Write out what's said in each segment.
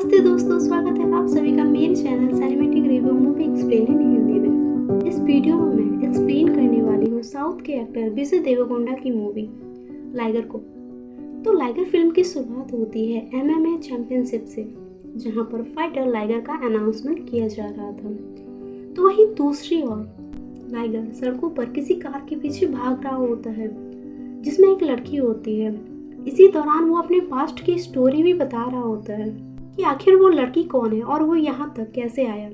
नमस्ते दोस्तों, स्वागत है आप सभी का मेरे channel cinematic review movie explain in Hindi में। इस वीडियो में मैं एक्सप्लेन करने वाली हूँ साउथ के एक्टर विजय देवरकोंडा की मूवी लाइगर को। तो लाइगर फिल्म की शुरुआत होती है MMA चैंपियनशिप से, जहाँ पर फाइटर लाइगर का अनाउंसमेंट किया जा रहा था। तो वहीं दूसरी ओर लाइगर सड़कों पर किसी कार के पीछे भाग रहा होता है जिसमें एक लड़की होती है। इसी दौरान वो अपने पास्ट की स्टोरी भी बता रहा होता है कि आखिर वो लड़की कौन है और वो यहाँ तक कैसे आया।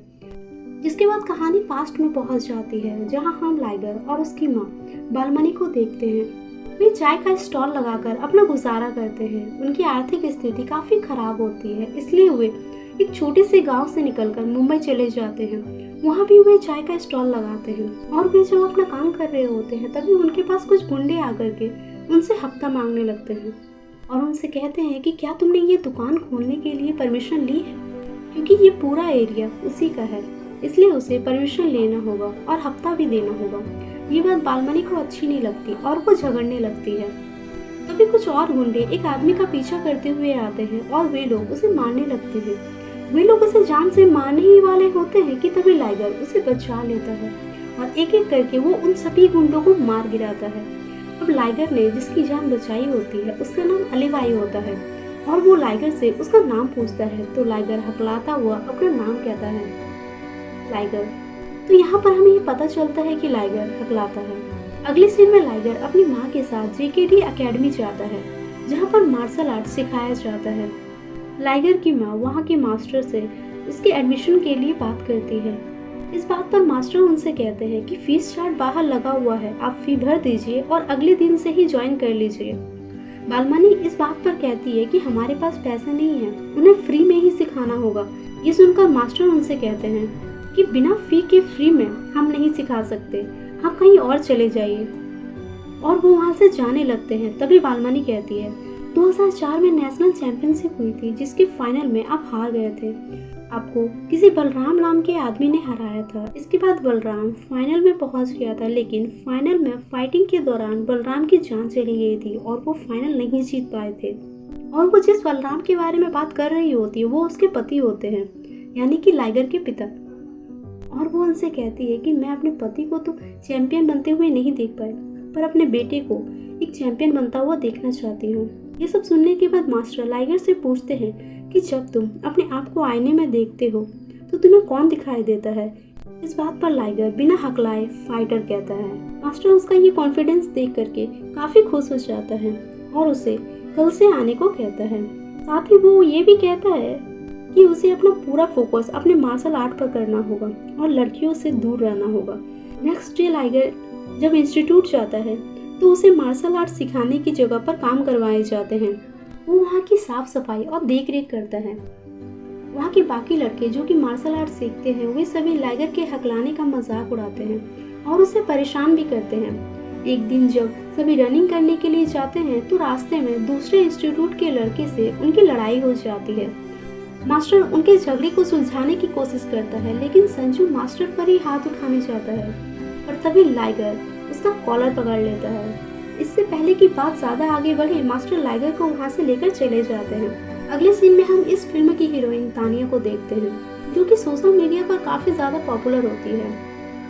जिसके बाद कहानी पास्ट में पहुँच जाती है, जहाँ हम लाइगर और उसकी माँ बालमणि को देखते हैं। वे चाय का स्टॉल लगाकर अपना गुजारा करते हैं। उनकी आर्थिक स्थिति काफ़ी खराब होती है, इसलिए वे एक छोटे से गांव से निकलकर मुंबई चले जाते हैं। वहाँ भी वे चाय का स्टॉल लगाते हैं और वे जब अपना काम कर रहे होते हैं तभी उनके पास कुछ गुंडे आकर के उनसे हफ्ता मांगने लगते हैं और उनसे कहते हैं कि क्या तुमने ये दुकान खोलने के लिए परमिशन ली है, क्योंकि ये पूरा एरिया उसी का है, इसलिए उसे परमिशन लेना होगा और हफ्ता भी देना होगा। ये बात बालमणि को अच्छी नहीं लगती और वो झगड़ने लगती है। तभी कुछ और गुंडे एक आदमी का पीछा करते हुए आते हैं और वे लोग उसे मारने लगते हैं। वे लोग उसे जान से मारने ही वाले होते हैं कि तभी लाइगर उसे बचा लेता है और एक एक करके वो उन सभी गुंडों को मार गिराता है। अब लाइगर ने जिसकी जान बचाई होती है उसका नाम अली भाई होता है और वो लाइगर से उसका नाम पूछता है, तो लाइगर हकलाता हुआ अपना नाम कहता है, लाइगर। तो यहाँ पर हमें ये पता चलता है कि लाइगर हकलाता है। अगले सीन में लाइगर अपनी माँ के साथ JKT एकेडमी जाता है, जहाँ पर मार्शल आर्ट सिखाया जाता है। लाइगर की माँ वहाँ के मास्टर से उसके एडमिशन के लिए बात करती है। इस बात पर मास्टर उनसे कहते हैं कि फीस चार्ट बाहर लगा हुआ है, आप फी भर दीजिए और अगले दिन से ही ज्वाइन कर लीजिए। बालमणि इस बात पर कहती है कि हमारे पास पैसे नहीं है, उन्हें फ्री में ही सिखाना होगा। ये सुनकर मास्टर उनसे कहते हैं कि बिना फी के फ्री में हम नहीं सिखा सकते, आप कहीं और चले जाइए। और वो वहाँ से जाने लगते हैं। तभी बालमणि कहती है 2004 में नेशनल चैंपियनशिप हुई थी, जिसके फाइनल में आप हार गए थे। आपको किसी बलराम नाम के आदमी ने हराया था। इसके बाद बलराम फाइनल में पहुंच गया था, लेकिन फाइनल में फाइटिंग के दौरान बलराम की जान चली गई थी और वो फाइनल नहीं जीत पाए थे। और वो जिस बलराम के बारे में बात कर रही होती है वो उसके पति होते हैं, यानी कि लाइगर के पिता। और वो उनसे कहती है कि मैं अपने पति को तो चैंपियन बनते हुए नहीं देख पाई, पर अपने बेटे को एक चैंपियन बनता हुआ देखना चाहती हूँ। ये सब सुनने के बाद मास्टर लाइगर से पूछते हैं कि जब तुम अपने आप को आईने में देखते हो तो तुम्हें कौन दिखाई देता है। इस बात पर लाइगर बिना हकलाए फाइटर कहता है। मास्टर उसका ये कॉन्फिडेंस देख करके काफी खुश हो जाता है और उसे कल से आने को कहता है। साथ ही वो ये भी कहता है कि उसे अपना पूरा फोकस अपने मार्शल आर्ट पर करना होगा और लड़कियों से दूर रहना होगा। नेक्स्ट डे लाइगर जब इंस्टीट्यूट जाता है तो उसे मार्शल आर्ट सिखाने की जगह पर काम करवाए जाते हैं। वो वहाँ की साफ सफाई और देख रेख करता है। वहाँ के बाकी लड़के जो कि मार्शल आर्ट सीखते हैं वे सभी लाइगर के हकलाने का मजाक उड़ाते हैं और उसे परेशान भी करते हैं। एक दिन जब सभी रनिंग करने के लिए जाते हैं तो रास्ते में दूसरे इंस्टीट्यूट के लड़के से उनकी लड़ाई हो जाती है। मास्टर उनके झगड़े को सुलझाने की कोशिश करता है, लेकिन संजू मास्टर पर ही हाथ उठाने जाता है और तभी लाइगर उसका कॉलर पकड़ लेता है। इससे पहले कि बात ज्यादा आगे बढ़े, मास्टर लाइगर को वहाँ से लेकर चले जाते हैं। अगले सीन में हम इस फिल्म की हीरोइन तानिया को देखते हैं, जो कि सोशल मीडिया पर काफी ज्यादा पॉपुलर होती है।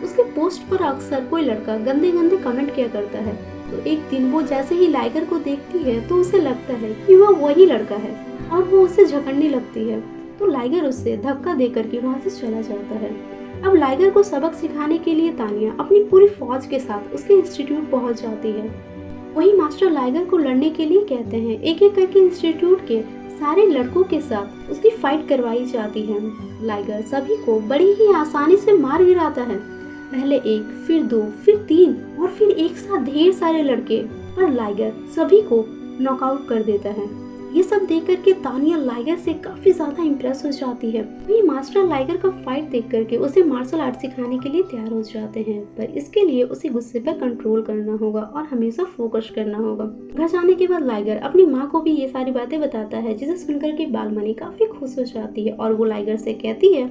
उसके पोस्ट पर अक्सर कोई लड़का गंदे गंदे कमेंट किया करता है। तो एक दिन वो जैसे ही लाइगर को देखती है तो उसे लगता है कि वह वही लड़का है और वो उसे झगड़ने लगती है। तो लाइगर उससे धक्का देकर के वहाँ से चला जाता है। अब लाइगर को सबक सिखाने के लिए तानिया अपनी पूरी फौज के साथ उसके इंस्टीट्यूट पहुंच जाती है। वही मास्टर लाइगर को लड़ने के लिए कहते हैं। एक एक करके इंस्टीट्यूट के सारे लड़कों के साथ उसकी फाइट करवाई जाती है। लाइगर सभी को बड़ी ही आसानी से मार गिराता है। पहले एक, फिर दो, फिर तीन और फिर एक साथ ढेर सारे लड़के, पर लाइगर सभी को नॉकआउट कर देता है। ये सब देख करके तानिया लाइगर से काफी ज्यादा इम्प्रेस हो जाती है। वही मास्टर लाइगर का फाइट देख करके उसे मार्शल आर्ट सिखाने के लिए तैयार हो जाते हैं, पर इसके लिए उसे गुस्से पर कंट्रोल करना होगा और हमेशा फोकस करना होगा। घर जाने के बाद लाइगर अपनी माँ को भी ये सारी बातें बताता है, जिसे सुनकर के बालमणि काफी खुश हो जाती है और वो लाइगर से कहती है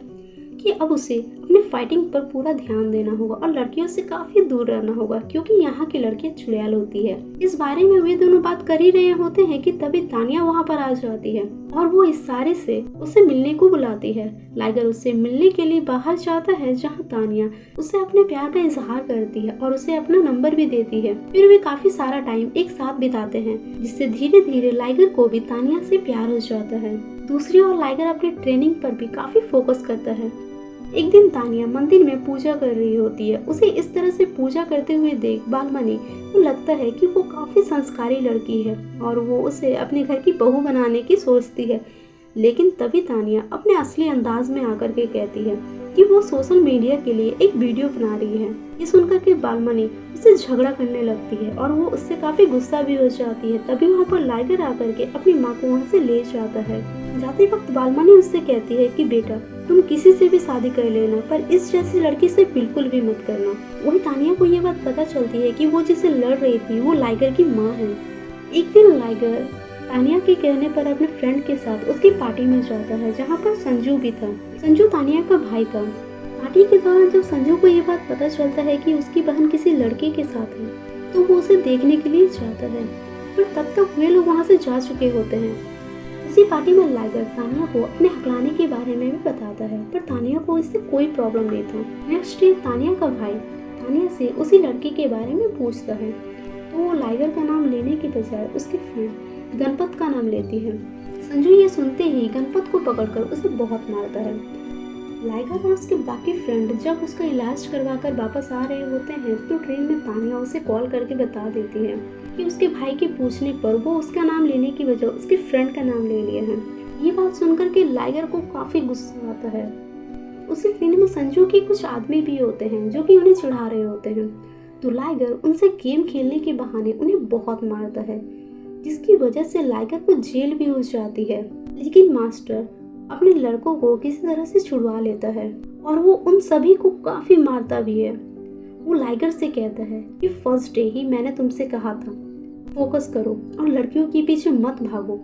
कि अब उसे अपने फाइटिंग पर पूरा ध्यान देना होगा और लड़कियों से काफी दूर रहना होगा क्योंकि यहाँ की लड़कियां चुड़ैल होती है। इस बारे में वे दोनों बात कर ही रहे होते हैं कि तभी तानिया वहाँ पर आ जाती है और वो इशारे से उसे मिलने को बुलाती है। लाइगर उससे मिलने के लिए बाहर जाता है जहाँ तानिया उसे अपने प्यार का इजहार करती है और उसे अपना नंबर भी देती है। फिर वे काफी सारा टाइम एक साथ बिताते हैं जिससे धीरे धीरे लाइगर को भी तानिया से प्यार हो जाता है। दूसरी ओर लाइगर अपनी ट्रेनिंग पर भी काफी फोकस करता है। एक दिन तानिया मंदिर में पूजा कर रही होती है। उसे इस तरह से पूजा करते हुए देख बालमनी को लगता है कि वो काफी संस्कारी लड़की है और वो उसे अपने घर की बहू बनाने की सोचती है। लेकिन तभी तानिया अपने असली अंदाज में आकर के कहती है कि वो सोशल मीडिया के लिए एक वीडियो बना रही है। ये सुनकर के बालमनी उससे झगड़ा करने लगती है और वो उससे काफी गुस्सा भी हो जाती है। तभी वहाँ पर लाइगर आकर के अपनी माँ को वहाँ से ले जाता है। जाते वक्त बालमनी उससे कहती है कि बेटा तुम किसी से भी शादी कर लेना पर इस जैसी लड़की से बिल्कुल भी मत करना। वही तानिया को ये बात पता चलती है कि वो जिसे लड़ रही थी वो लाइगर की माँ है। एक दिन लाइगर तानिया के कहने पर अपने फ्रेंड के साथ उसकी पार्टी में जाता है जहाँ पर संजू भी था। संजू तानिया का भाई था। पार्टी के दौरान जब संजू को ये बात पता चलता है कि उसकी बहन किसी लड़के के साथ है तो वो उसे देखने के लिए जाता है पर तब तक वे लोग वहाँ से जा चुके होते हैं। इसी पार्टी में लाइगर तानिया को अपने हकलाने के बारे में भी बताता है पर तानिया को इससे कोई प्रॉब्लम नहीं था। नेक्स्ट डे तानिया का भाई तानिया से उसी लड़की के बारे में पूछता है तो वो लाइगर का नाम लेने के बजाय उसके फ्रेंड गणपत का नाम लेती है। संजू ये सुनते ही गणपत को पकड़कर उसे बहुत मारता है। लाइगर और उसके बाकी फ्रेंड जब उसका इलाज करवा कर वापस आ रहे होते हैं तो ट्रेन में तानिया उसे कॉल करके बता देती है कि उसके भाई के पूछने पर वो उसका नाम लेने की वजह उसके फ्रेंड का नाम ले लिया है। ये बात सुनकर के लाइगर को काफी गुस्सा आता है। उसी ट्रेन में संजू के कुछ आदमी भी होते हैं जो कि उन्हें चिढ़ा रहे होते हैं तो लाइगर उनसे गेम खेलने के बहाने उन्हें बहुत मारता है जिसकी वजह से लाइगर को जेल भी हो जाती है। लेकिन मास्टर अपने लड़कों को किसी तरह से छुड़वा लेता है और वो उन सभी को काफी मारता भी है। वो लाइगर से कहता है कि फर्स्ट डे ही मैंने तुमसे कहा था फोकस करो और लड़कियों के पीछे मत भागो।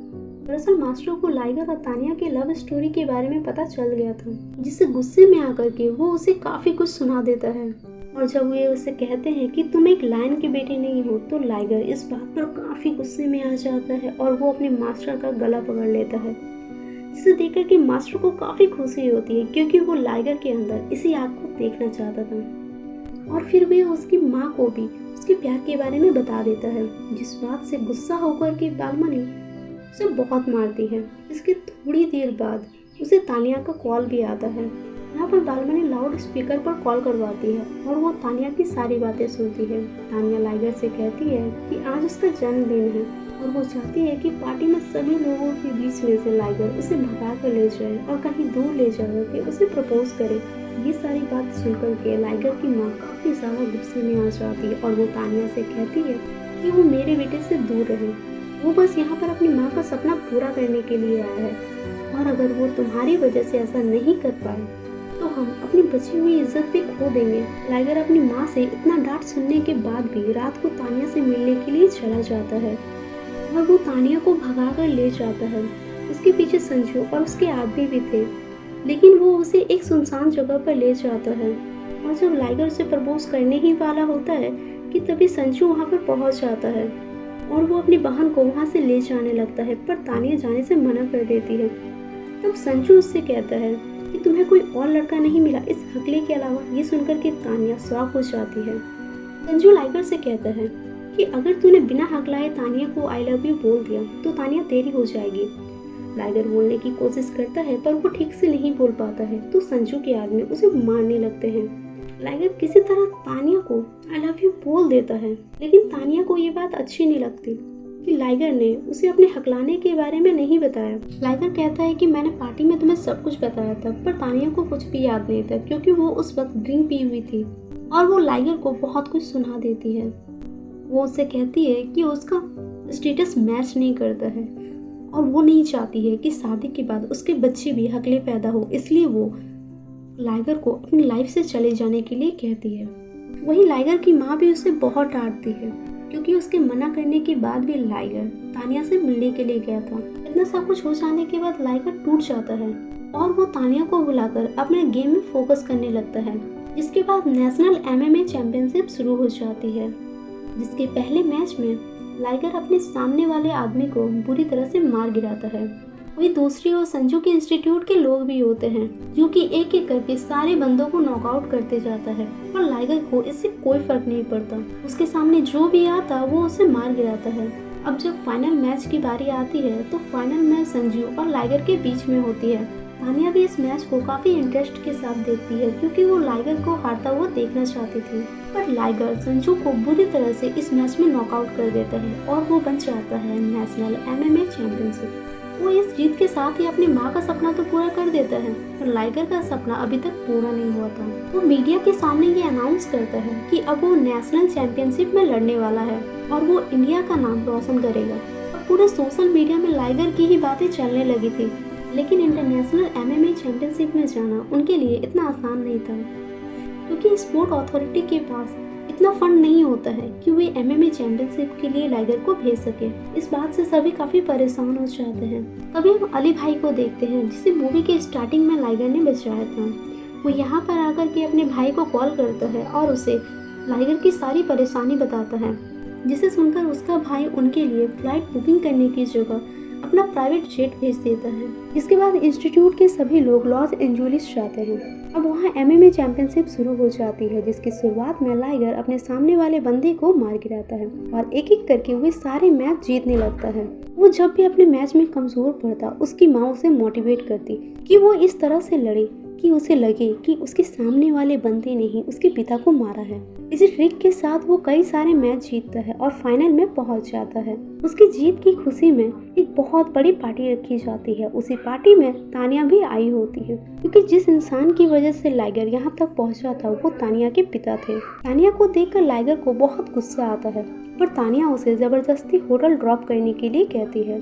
दरअसल मास्टर को लाइगर और तानिया के लव स्टोरी के बारे में पता चल गया था जिससे गुस्से में आकर के वो उसे काफी कुछ सुना देता है और जब वे उसे कहते हैं कि तुम एक लायन की बेटी नहीं हो तो लाइगर इस बात पर काफी गुस्से में आ जाता है और वो अपने मास्टर का गला पकड़ लेता है जिसे देखकर के मास्टर को काफी खुशी होती है क्योंकि वो लाइगर के अंदर इसी आग को देखना चाहता था। और फिर वे उसकी माँ को भी उसके प्यार के बारे में बता देता है जिस बात से गुस्सा होकर के बालमनी उसे बहुत मारती है। इसके थोड़ी देर बाद उसे तानिया का कॉल भी आता है। यहाँ पर बालमनी लाउड स्पीकर पर कॉल करवाती है और वो तानिया की सारी बातें सुनती है। तानिया लाइगर से कहती है कि आज उसका जन्मदिन है और वो चाहती है कि पार्टी में सभी लोगों के बीच में से लाइगर उसे भगा कर ले जाए और कहीं दूर ले जाकर के उसे प्रपोज करे। ये सारी बात सुनकर के लाइगर की माँ काफी ज्यादा गुस्से में आ जाती है और वो तानिया से कहती है कि वो मेरे बेटे से दूर रहे, वो बस यहाँ पर अपनी माँ का सपना पूरा करने के लिए आया है और अगर वो तुम्हारी वजह से ऐसा नहीं कर पाए तो हम अपनी बची हुई इज्जत भी खो देंगे। लाइगर अपनी माँ से इतना डांट सुनने के बाद भी रात को तानिया से मिलने के लिए चला जाता है और वो तानिया को भगा कर ले जाता है। उसके पीछे संजू और उसके आदमी भी थे लेकिन वो उसे एक सुनसान जगह पर ले जाता है और जब लाइगर उसे प्रपोज करने ही वाला होता है कि तभी संजू वहाँ पर पहुँच जाता है और वो अपनी बहन को वहाँ से ले जाने लगता है पर तानिया जाने से मना कर देती है। तब संजू उससे कहता है कि तुम्हें कोई और लड़का नहीं मिला इस हकले के अलावा। ये सुनकर के तानिया शॉक हो जाती है। संजू लाइगर से कहता है कि अगर तूने बिना हकलाए तानिया को आई लव यू बोल दिया तो तानिया तेरी हो जाएगी। लाइगर बोलने की कोशिश करता है पर वो ठीक से नहीं बोल पाता है तो संजू के आदमी उसे मारने लगते हैं। लाइगर किसी तरह तानिया को आई लव यू बोल देता है लेकिन तानिया को ये बात अच्छी नहीं लगती कि लाइगर ने उसे अपने हकलाने के बारे में नहीं बताया। लाइगर कहता है कि मैंने पार्टी में तुम्हें सब कुछ बताया था पर तानिया को कुछ भी याद नहीं था क्योंकि वो उस वक्त ड्रिंक पी हुई थी और वो लाइगर को बहुत कुछ सुना देती है। वो उससे कहती है कि उसका स्टेटस मैच नहीं करता है और वो नहीं चाहती है कि शादी के बाद उसके बच्चे भी हकले पैदा हो, इसलिए वो लाइगर को अपनी लाइफ से चले जाने के लिए कहती है। वहीं लाइगर की माँ भी उसे बहुत डांटती है क्योंकि उसके मना करने के बाद भी लाइगर तानिया से मिलने के लिए गया था। इतना सब कुछ हो जाने के बाद लाइगर टूट जाता है और वो तानिया को बुलाकर अपने गेम में फोकस करने लगता है। जिसके बाद नेशनल एमएमए चैंपियनशिप शुरू हो जाती है, जिसके पहले मैच में लाइगर अपने सामने वाले आदमी को बुरी तरह से मार गिराता है। वही दूसरी ओर संजू के इंस्टीट्यूट के लोग भी होते हैं जो कि एक एक करके सारे बंदों को नॉकआउट करते जाता है, पर लाइगर को इससे कोई फर्क नहीं पड़ता। उसके सामने जो भी आता वो उसे मार गिराता है। अब जब फाइनल मैच की बारी आती है तो फाइनल मैच संजू और लाइगर के बीच में होती है। तानिया भी इस मैच को काफी इंटरेस्ट के साथ देखती है क्योंकि वो लाइगर को हारता हुआ देखना चाहती थी, पर लाइगर संजू को बुरी तरह से इस मैच में नॉकआउट कर देता है और वो बन जाता है नेशनल एमएमए चैंपियनशिप। वो इस जीत के साथ ही अपनी माँ का सपना तो पूरा कर देता है, पर लाइगर का सपना अभी तक पूरा नहीं हुआ था। वो मीडिया के सामने ये अनाउंस करता है कि अब वो नेशनल चैंपियनशिप में लड़ने वाला है और वो इंडिया का नाम रोशन करेगा। और पूरे सोशल मीडिया में लाइगर की ही बातें चलने लगी थी, लेकिन इंटरनेशनल एमएमए चैंपियनशिप में जाना उनके लिए इतना आसान नहीं था क्योंकि स्पोर्ट अथॉरिटी के पास इतना फंड नहीं होता है कि वे एमएमए चैंपियनशिप के लिए लाइगर को भेज सके। इस बात से सभी काफी परेशान हो जाते हैं। तभी हम अली भाई को देखते हैं जिसे मूवी के स्टार्टिंग में लाइगर ने बचाया था। वो यहाँ पर आकर के अपने भाई को कॉल करता है और उसे लाइगर की सारी परेशानी बताता है, जिसे सुनकर उसका भाई उनके लिए फ्लाइट बुकिंग करने की जगह अपना प्राइवेट जेट भेज देता है। इसके बाद इंस्टीट्यूट के सभी लोग लॉस एंजलिस जाते हैं। अब वहाँ एमएमए चैंपियनशिप शुरू हो जाती है, जिसकी शुरुआत में लाइगर अपने सामने वाले बंदे को मार गिराता है और एक एक करके वे सारे मैच जीतने लगता है। वो जब भी अपने मैच में कमजोर पड़ता, उसकी माँ उसे मोटिवेट करती कि वो इस तरह से लड़े कि उसे लगे कि उसके सामने वाले बंदे ने ही उसके पिता को मारा है। इसी ट्रिक के साथ वो कई सारे मैच जीतता है और फाइनल में पहुंच जाता है। उसकी जीत की खुशी में एक बहुत बड़ी पार्टी रखी जाती है। उसी पार्टी में तानिया भी आई होती है क्योंकि जिस इंसान की वजह से लाइगर यहाँ तक पहुँचा था वो तानिया के पिता थे। तानिया को देखकर लाइगर को बहुत गुस्सा आता है, पर तानिया उसे जबरदस्ती होटल ड्रॉप करने के लिए कहती है।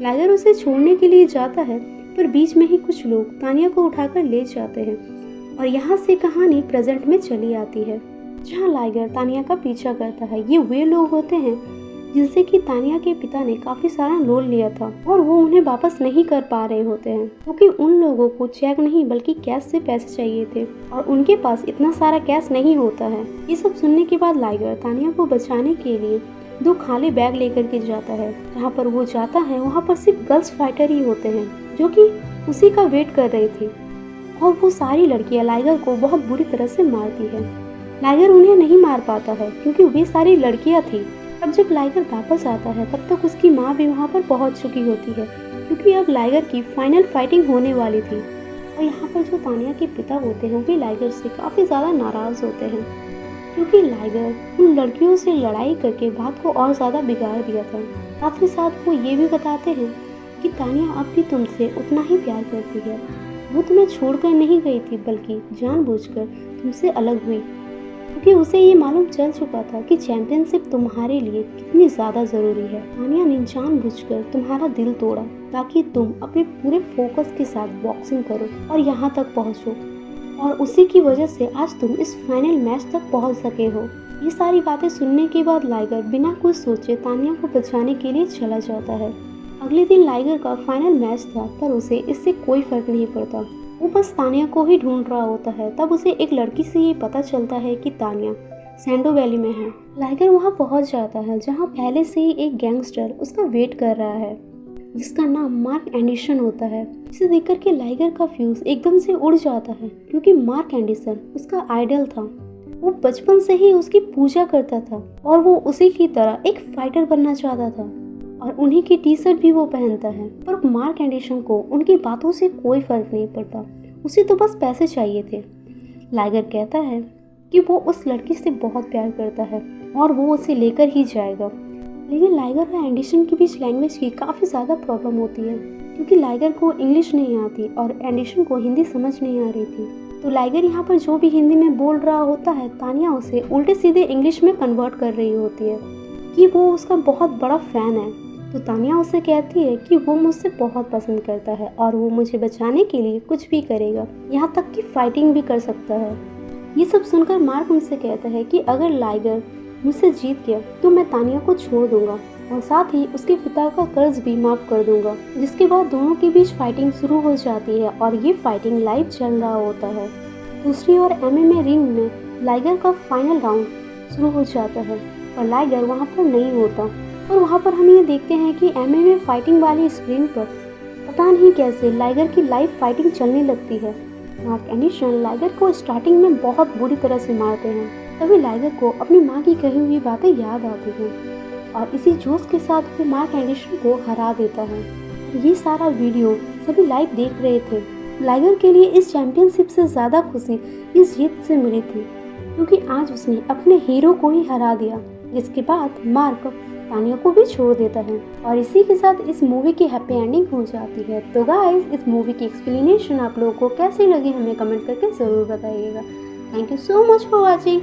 लाइगर उसे छोड़ने के लिए जाता है, पर बीच में ही कुछ लोग तानिया को उठाकर ले जाते हैं और यहाँ से कहानी प्रेजेंट में चली आती है, जहाँ लाइगर तानिया का पीछा करता है। ये वे लोग होते हैं जिनसे कि तानिया के पिता ने काफी सारा लोन लिया था और वो उन्हें वापस नहीं कर पा रहे होते हैं क्योंकि उन लोगों को चेक नहीं बल्कि कैश से पैसे चाहिए थे और उनके पास इतना सारा कैश नहीं होता है। ये सब सुनने के बाद लाइगर तानिया को बचाने के लिए 2 खाली बैग लेकर के जाता है। जहाँ पर वो जाता है वहाँ पर सिर्फ गर्ल्स फाइटर ही होते हैं जो कि उसी का वेट कर रही थी और वो सारी लड़कियां लाइगर को बहुत बुरी तरह से मारती है। लाइगर उन्हें नहीं मार पाता है क्योंकि वे सारी लड़कियां थी। अब जब लाइगर वापस आता है तब तक उसकी माँ भी वहाँ पर पहुँच चुकी होती है क्योंकि अब लाइगर की फाइनल फाइटिंग होने वाली थी। और यहाँ पर जो तानिया के पिता होते हैं वे लाइगर से काफ़ी ज़्यादा नाराज़ होते हैं क्योंकि लाइगर उन लड़कियों से लड़ाई करके बात को और ज़्यादा बिगाड़ दिया था। साथ ही साथ वो ये भी बताते हैं कि तानिया अब भी तुमसे उतना ही प्यार करती है। वो तुम्हें छोड़कर नहीं गई थी बल्कि जानबूझकर तुमसे अलग हुई क्योंकि उसे ये मालूम चल चुका था कि चैंपियनशिप तुम्हारे लिए कितनी ज़्यादा ज़रूरी है। तानिया ने जानबूझकर तुम्हारा दिल तोड़ा ताकि तुम अपने पूरे फोकस के साथ बॉक्सिंग करो और यहाँ तक पहुँचो और उसी की वजह से आज तुम इस फाइनल मैच तक पहुँच सके हो। ये सारी बातें सुनने के बाद लाइगर बिना कुछ सोचे तानिया को बचाने के लिए चला जाता है। अगले दिन लाइगर का फाइनल मैच था, पर उसे इससे कोई फर्क नहीं पड़ता। वो बस तानिया को ही ढूंढ रहा होता है। तब उसे एक लड़की से ये पता चलता है कि तानिया सैंडो वैली में है। लाइगर वहाँ पहुँच जाता है जहाँ पहले से ही एक गैंगस्टर उसका वेट कर रहा है जिसका नाम मार्क एंडरसन होता है। इसे देखकर के लाइगर का फ्यूज एकदम से उड़ जाता है क्योंकि मार्क एंडरसन उसका आइडल था। वो बचपन से ही उसकी पूजा करता था और वो उसी की तरह एक फाइटर बनना चाहता था और उन्हीं की टी शर्ट भी वो पहनता है। पर मार्क एंडरसन को उनकी बातों से कोई फर्क नहीं पड़ता, उसे तो बस पैसे चाहिए थे। लाइगर कहता है कि वो उस लड़की से बहुत प्यार करता है और वो उसे लेकर ही जाएगा। लेकिन लाइगर और एंडरसन के बीच लैंग्वेज की काफ़ी ज़्यादा प्रॉब्लम होती है क्योंकि लाइगर को इंग्लिश नहीं आती और एंडरसन को हिंदी समझ नहीं आ रही थी। तो लाइगर यहाँ पर जो भी हिंदी में बोल रहा होता है तानिया उसे उल्टे सीधे इंग्लिश में कन्वर्ट कर रही होती है कि वो उसका बहुत बड़ा फ़ैन है। तो तानिया उसे कहती है कि वो मुझसे बहुत पसंद करता है और वो मुझे बचाने के लिए कुछ भी करेगा, यहाँ तक कि फाइटिंग भी कर सकता है। ये सब सुनकर मार्क उनसे कहता है कि अगर लाइगर मुझसे जीत गया तो मैं तानिया को छोड़ दूंगा और साथ ही उसके पिता का कर्ज भी माफ कर दूंगा। जिसके बाद दोनों के बीच फाइटिंग शुरू हो जाती है और ये फाइटिंग लाइव चल रहा होता है। दूसरी ओर MMA रिंग में लाइगर का फाइनल राउंड शुरू हो जाता है और लाइगर वहाँ पर नहीं होता और वहाँ पर हम ये देखते हैं कि MMA फाइटिंग वाली स्क्रीन पर पता नहीं कैसे लाइगर की लाइव फाइटिंग चलने लगती है। मार्क एंडरसन लाइगर को स्टार्टिंग में बहुत बुरी तरह से मारते हैं। तभी लाइगर को अपनी माँ की कही हुई बातें याद आती हैं और इसी जोश के साथ वो मार्क एंडरसन को हरा देता है। ये सारा वीडियो सभी लाइव देख रहे थे। लाइगर के लिए इस चैंपियनशिप से ज़्यादा खुशी इस जीत से मिली थी, क्योंकि आज उसने अपने हीरो को ही हरा दिया। जिसके बाद मार्क तानिया को भी छोड़ देता है और इसी के साथ इस मूवी की हैप्पी एंडिंग हो जाती है। तो गाइस, इस मूवी की एक्सप्लेनेशन आप लोगों को कैसी लगी हमें कमेंट करके ज़रूर बताइएगा। Thank you so much for watching.